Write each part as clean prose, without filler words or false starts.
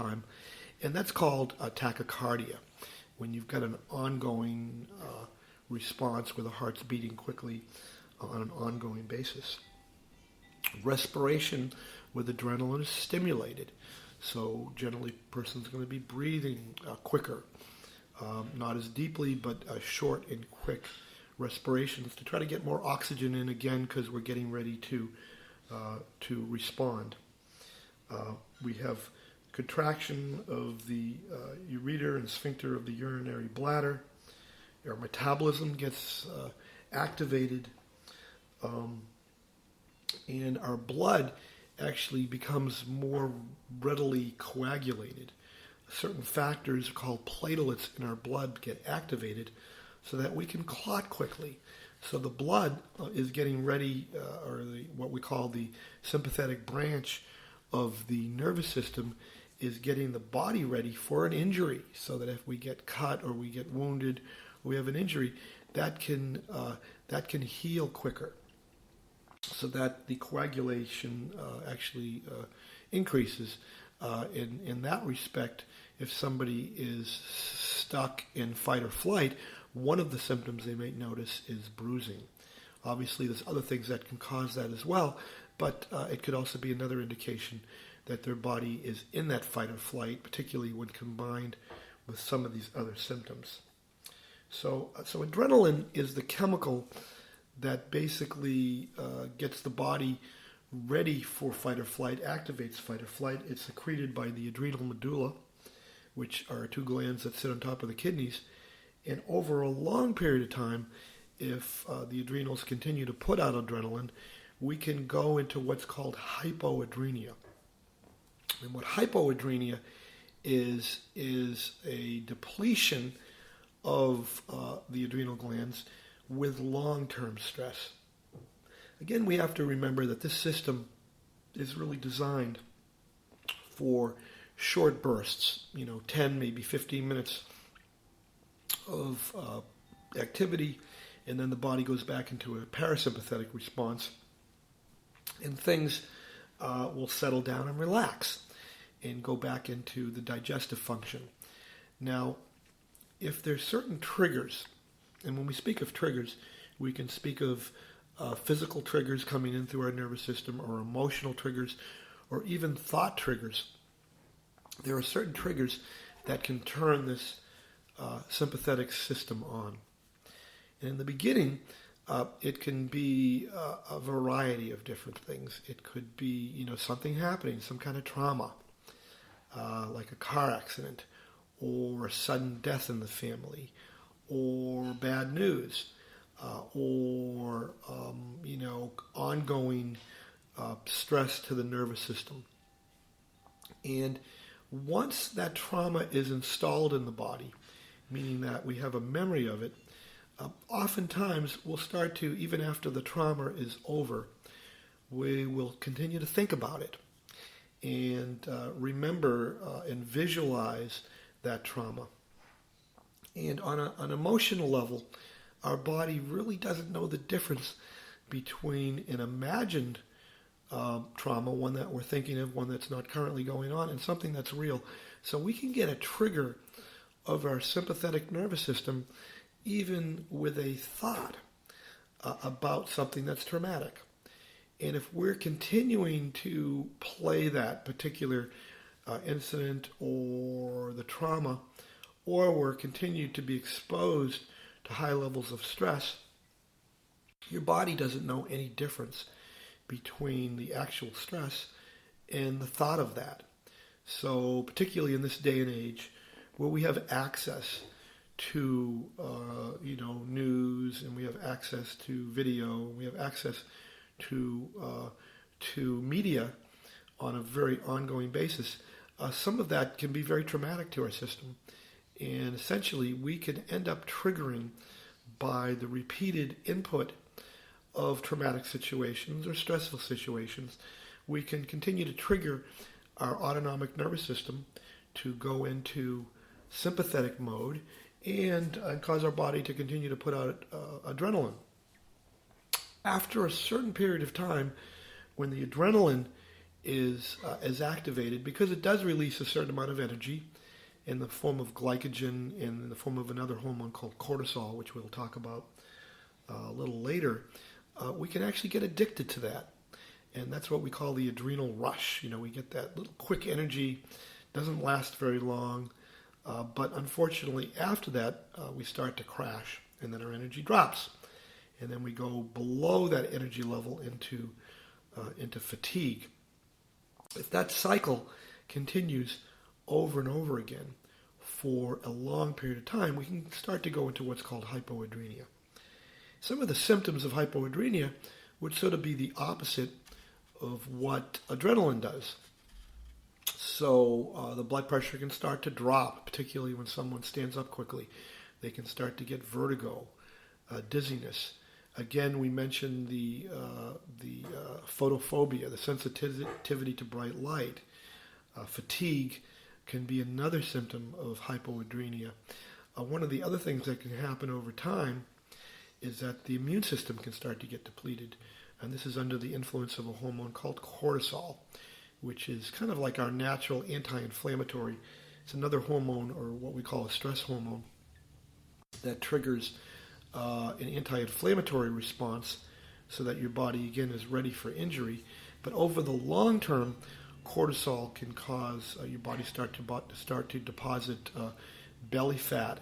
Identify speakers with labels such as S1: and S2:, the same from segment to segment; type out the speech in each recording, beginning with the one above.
S1: time, and that's called tachycardia, when you've got an ongoing response where the heart's beating quickly on an ongoing basis. Respiration with adrenaline is stimulated, so generally a person's going to be breathing quicker, not as deeply, but short and quick respirations to try to get more oxygen in again, because we're getting ready to respond. We have contraction of the ureter and sphincter of the urinary bladder. Our metabolism gets activated, and our blood actually becomes more readily coagulated. Certain factors called platelets in our blood get activated so that we can clot quickly. So the blood is getting ready, what we call the sympathetic branch of the nervous system is getting the body ready for an injury, so that if we get cut or we get wounded, or we have an injury, that can heal quicker, so that the coagulation actually increases. In that respect, if somebody is stuck in fight or flight, one of the symptoms they may notice is bruising. Obviously, there's other things that can cause that as well, but it could also be another indication that their body is in that fight or flight, particularly when combined with some of these other symptoms. So adrenaline is the chemical that basically gets the body ready for fight or flight, activates fight or flight. It's secreted by the adrenal medulla, which are two glands that sit on top of the kidneys. And over a long period of time, if the adrenals continue to put out adrenaline, we can go into what's called hypoadrenia. And what hypoadrenia is a depletion of the adrenal glands with long-term stress. Again, we have to remember that this system is really designed for short bursts, 10, maybe 15 minutes of activity, and then the body goes back into a parasympathetic response, and things will settle down and relax and go back into the digestive function. Now, if there's certain triggers, and when we speak of triggers, we can speak of physical triggers coming in through our nervous system, or emotional triggers, or even thought triggers. There are certain triggers that can turn this sympathetic system on. And in the beginning, it can be a variety of different things. It could be, something happening, some kind of trauma, like a car accident, or a sudden death in the family, or bad news, or ongoing stress to the nervous system. And once that trauma is installed in the body, meaning that we have a memory of it, oftentimes we'll start to, even after the trauma is over, we will continue to think about it and remember and visualize that trauma. And on an emotional level, our body really doesn't know the difference between an imagined trauma, one that we're thinking of, one that's not currently going on, and something that's real. So we can get a trigger of our sympathetic nervous system even with a thought about something that's traumatic. And if we're continuing to play that particular incident or the trauma, or we're continued to be exposed to high levels of stress, your body doesn't know any difference between the actual stress and the thought of that. So particularly in this day and age, where we have access to news, and we have access to video, we have access to media on a very ongoing basis, some of that can be very traumatic to our system. And essentially, we can end up triggering by the repeated input of traumatic situations or stressful situations. We can continue to trigger our autonomic nervous system to go into sympathetic mode and cause our body to continue to put out adrenaline. After a certain period of time, when the adrenaline is activated because it does release a certain amount of energy in the form of glycogen and in the form of another hormone called cortisol, which we'll talk about a little later. We can actually get addicted to that. And that's what we call the adrenal rush. We get that little quick energy, doesn't last very long, but unfortunately after that we start to crash, and then our energy drops. And then we go below that energy level into fatigue. If that cycle continues over and over again for a long period of time, we can start to go into what's called hypoadrenia. Some of the symptoms of hypoadrenia would sort of be the opposite of what adrenaline does. So the blood pressure can start to drop, particularly when someone stands up quickly. They can start to get vertigo, dizziness. Again, we mentioned the photophobia, the sensitivity to bright light. Fatigue can be another symptom of hypoadrenia. One of the other things that can happen over time is that the immune system can start to get depleted. And this is under the influence of a hormone called cortisol, which is kind of like our natural anti-inflammatory. It's another hormone, or what we call a stress hormone, that triggers an anti-inflammatory response so that your body, again, is ready for injury. But over the long term, cortisol can cause your body start to deposit belly fat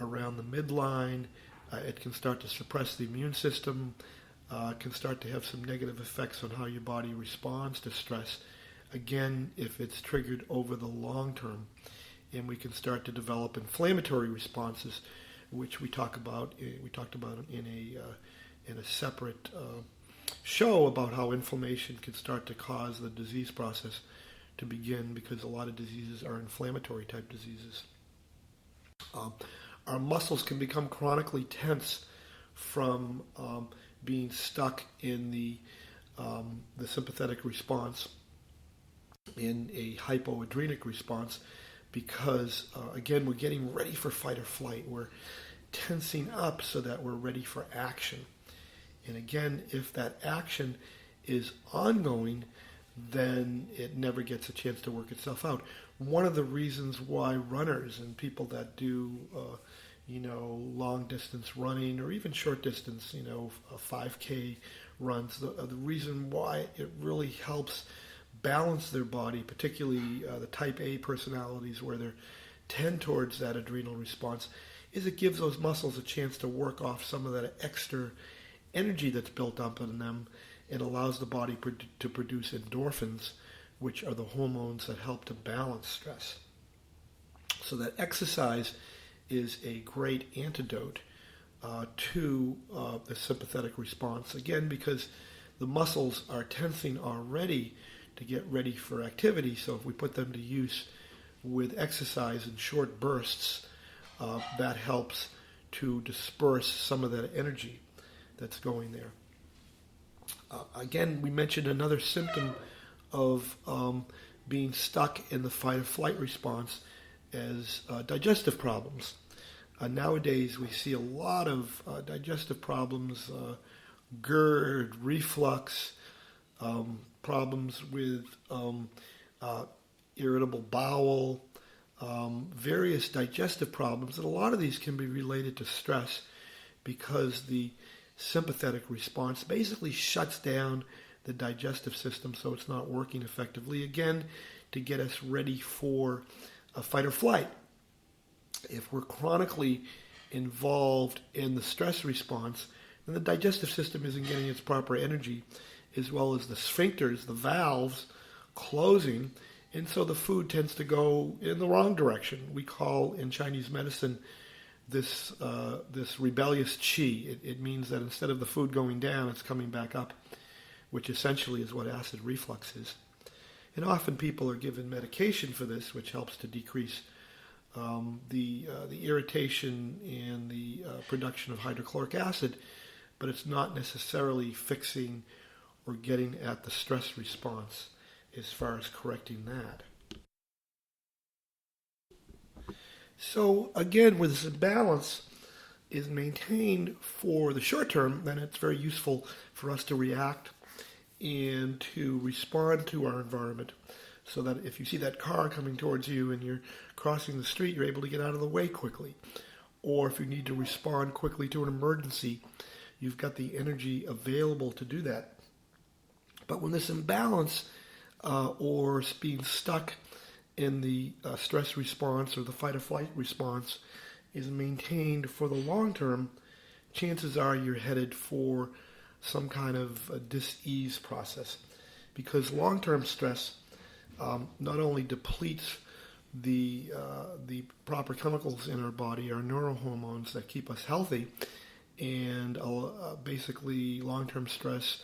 S1: around the midline. It can start to suppress the immune system. Can start to have some negative effects on how your body responds to stress. Again, if it's triggered over the long term, and we can start to develop inflammatory responses, which we talked about in a separate show about how inflammation can start to cause the disease process to begin, because a lot of diseases are inflammatory type diseases. Our muscles can become chronically tense from being stuck in the sympathetic response, in a hypoadrenic response, because again, we're getting ready for fight or flight. We're tensing up so that we're ready for action. And again, if that action is ongoing, then it never gets a chance to work itself out. One of the reasons why runners and people that do long distance running, or even short distance, 5K runs, the reason why it really helps balance their body, particularly the type A personalities where they tend towards that adrenal response, is it gives those muscles a chance to work off some of that extra energy that's built up in them. It allows the body to produce endorphins, which are the hormones that help to balance stress. So that exercise is a great antidote to the sympathetic response. Again, because the muscles are tensing already to get ready for activity. So if we put them to use with exercise in short bursts, that helps to disperse some of that energy that's going there. Again, we mentioned another symptom of being stuck in the fight or flight response as digestive problems. Nowadays, we see a lot of digestive problems, GERD, reflux, problems with irritable bowel, various digestive problems. And a lot of these can be related to stress, because the sympathetic response basically shuts down the digestive system so it's not working effectively, again, to get us ready for a fight or flight. If we're chronically involved in the stress response, then the digestive system isn't getting its proper energy, as well as the sphincters, the valves, closing, and so the food tends to go in the wrong direction. We call in Chinese medicine this rebellious qi. It means that instead of the food going down, it's coming back up, which essentially is what acid reflux is. And often people are given medication for this, which helps to decrease the irritation and the production of hydrochloric acid, but it's not necessarily fixing or getting at the stress response as far as correcting that. So again, when this balance is maintained for the short term, then it's very useful for us to react and to respond to our environment, so that if you see that car coming towards you and you're crossing the street, you're able to get out of the way quickly. Or if you need to respond quickly to an emergency, you've got the energy available to do that. But when this imbalance or being stuck in the stress response or the fight or flight response is maintained for the long term, chances are you're headed for some kind of a dis-ease process. Because long-term stress not only depletes the proper chemicals in our body, our neurohormones that keep us healthy, and basically long-term stress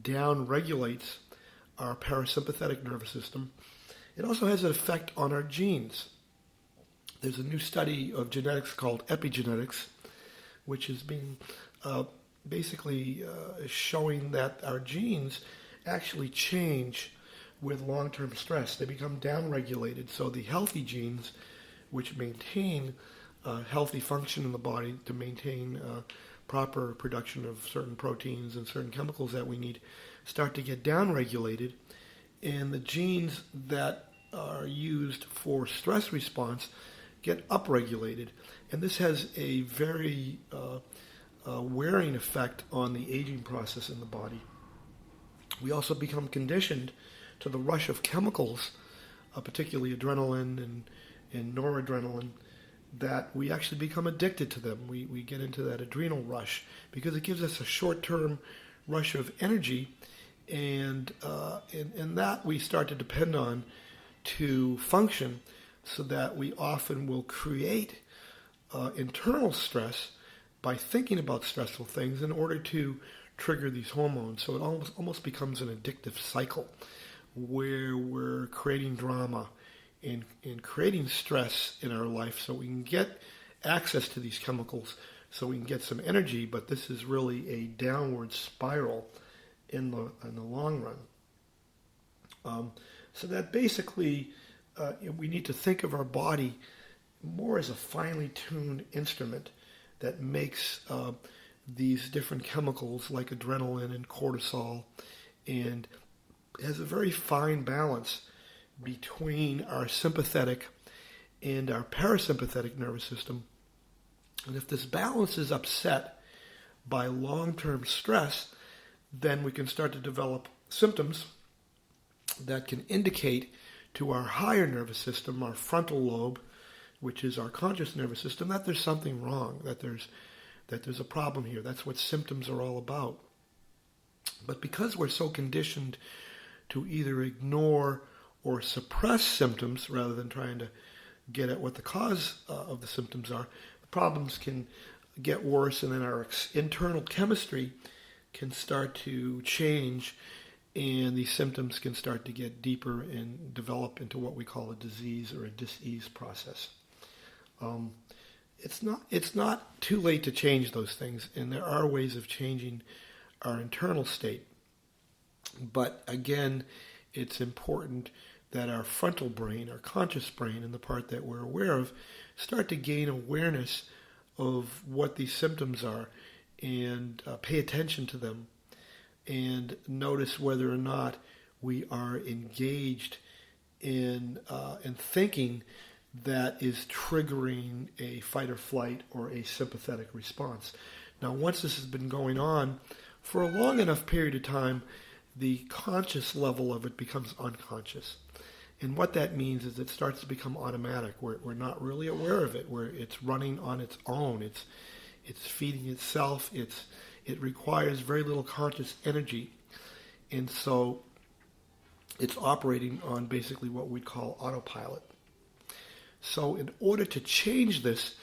S1: down-regulates our parasympathetic nervous system. It also has an effect on our genes. There's a new study of genetics called epigenetics, which is being basically showing that our genes actually change with long-term stress. They become down-regulated. So the healthy genes, which maintain healthy function in the body to maintain proper production of certain proteins and certain chemicals that we need, start to get down-regulated. And the genes that are used for stress response get upregulated. And this has a very wearing effect on the aging process in the body. We also become conditioned to the rush of chemicals, particularly adrenaline and noradrenaline, that we actually become addicted to them. We get into that adrenal rush because it gives us a short-term rush of energy, and that we start to depend on to function, so that we often will create internal stress by thinking about stressful things in order to trigger these hormones. So it almost becomes an addictive cycle where we're creating drama and creating stress in our life so we can get access to these chemicals, so we can get some energy, but this is really a downward spiral in the long run. So that basically we need to think of our body more as a finely tuned instrument that makes these different chemicals like adrenaline and cortisol, and has a very fine balance between our sympathetic and our parasympathetic nervous system. And if this balance is upset by long-term stress, then we can start to develop symptoms that can indicate to our higher nervous system, our frontal lobe, which is our conscious nervous system, that there's something wrong, that there's a problem here. That's what symptoms are all about. But because we're so conditioned to either ignore or suppress symptoms rather than trying to get at what the cause of the symptoms are, the problems can get worse, and then our internal chemistry can start to change, and these symptoms can start to get deeper and develop into what we call a disease or a dis-ease process. It's not too late to change those things, and there are ways of changing our internal state. But again, it's important that our frontal brain, our conscious brain, and the part that we're aware of, start to gain awareness of what these symptoms are, and pay attention to them, and notice whether or not we are engaged in thinking that is triggering a fight or flight or a sympathetic response. Now, once this has been going on for a long enough period of time, the conscious level of it becomes unconscious. And what that means is it starts to become automatic. We're not really aware of it, where it's running on its own. It's feeding itself. It requires very little conscious energy. And so it's operating on basically what we'd call autopilot. So in order to change this,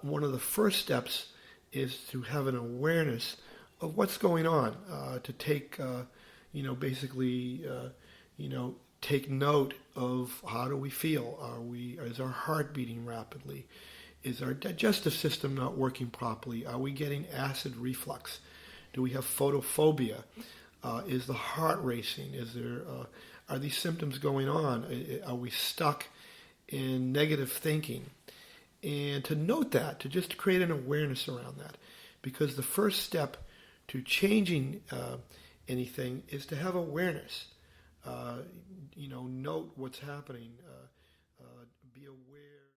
S1: one of the first steps is to have an awareness of what's going on, to take, take note of how do we feel. Is our heart beating rapidly? Is our digestive system not working properly? Are we getting acid reflux? Do we have photophobia? Is the heart racing? Are these symptoms going on? Are we stuck in negative thinking? And to note that, to just create an awareness around that, because the first step to changing anything is to have awareness. Note what's happening.